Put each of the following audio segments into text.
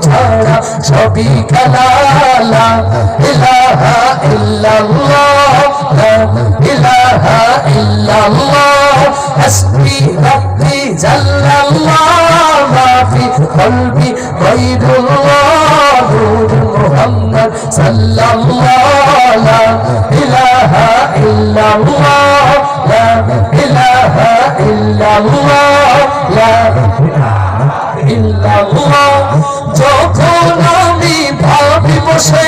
ছাড়া সবই খেলা লা ইলাহা ইল্লাল্লাহ লা ইলাহা ইল্লাল্লাহ হাসবি রাব্বি জাল্লাল্লাহ মা ফি কলবি গায়রুল্লাহ নূর মুহাম্মদ সাল্লাল্লাহ লা ইলাহা ইল্লাল্লাহ লা ইলাহা ইল্লাল্লাহ লা ইল্লাল্লাহ যখন আমি ভাবি বসে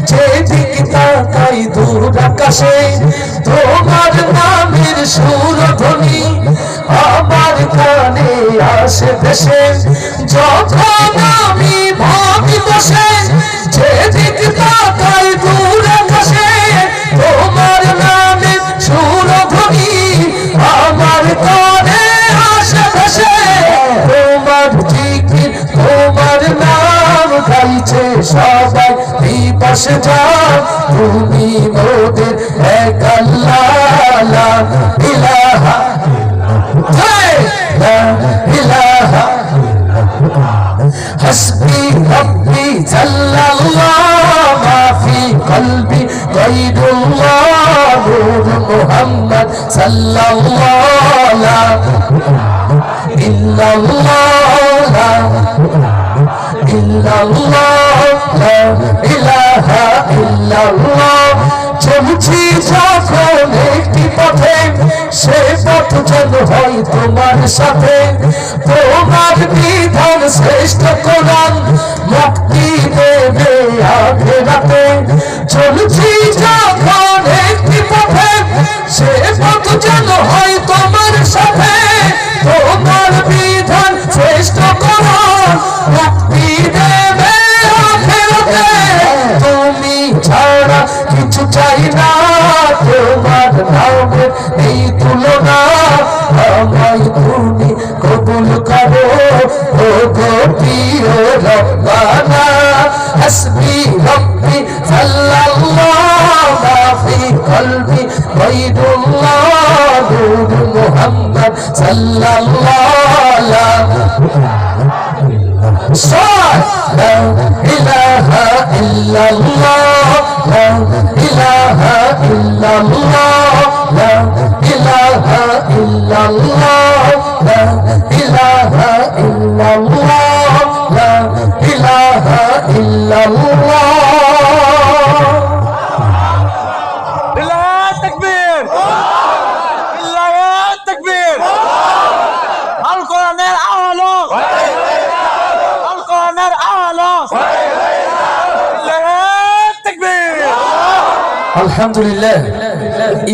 যেদিক তাকাই দূর আকাশে তোমার নামের সুরধ্বনি আমার কানে আসে ভেসে যখন আমি ভাবি বসে যেদিক তাকাই দূর আকাশে তোমার নামের সুরধ্বনি আমার কানে আসে ভেসে তোমার জিকির তোমার নাম গাইছে সবাই দিবস যাও তুমি মোদের এক আল্লাহ লা ইলাহা লা ইলাহা হাসবি রাব্বি জাল্লাল্লাহ মা ফি কলবি গায়রুল্লাহ নূর মুহাম্মদ সাল্লাল্লাহ লা ইল্লাল্লাহ লা ইল্লাল্লাহ লা ইলাহা ইল্লাল্লাহ চলছি যখন একটি পথে সে পথ যেন হয় তোমার সাথে তোমার বিধান শ্রেষ্ঠ কোরআন মুক্তি দেবে আখিরাতে চলছি যখন একটি পথে সে পথ যেন হয় তোমার সাথে তোমার বিধান শ্রেষ্ঠ কোরআন মুক্তি দেবে আখিরাতে তুমি ছাড়া কিছু চাই না তোমার নামে এই তুলনা আমায় তুমি কবুল করো ও গো প্রিয় রব্বানা হাসবি রব্বি সাল্লাল্লাহ মা ফি কলবি গায়রুল্লাহ নূর মুহাম্মদ সাল্লাল্লাহ লা ইলাহা ইল্লাল্লাহ লা ইলাহা ইল্লাল্লাহ লা ইলাহা ইল্লাল্লাহ লা ইলাহা ইল্লাল্লাহ লা ইলাহা ইল্লাল্লাহ আল্লাহু তাকবীর আল্লাহু তাকবীর আল কোরআনের আলো আল কোরআনের আলো আল্লাহু তাকবীর আলহামদুলিল্লাহ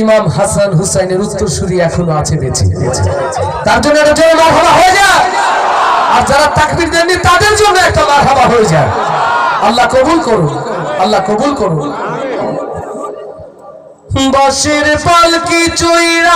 ইমাম হাসান হুসাইনের উত্তরসূরি এখনো আছে বেঁচে তার জন্য একটা জোরে মারহাবা হয়ে যায় আর যারা তাকবীর দেননি তাদের জন্য একটা মারহাবা হয়ে যায় আল্লাহ কবুল করুন আল্লাহ কবুল করুন বাঁশের পালকি চইরা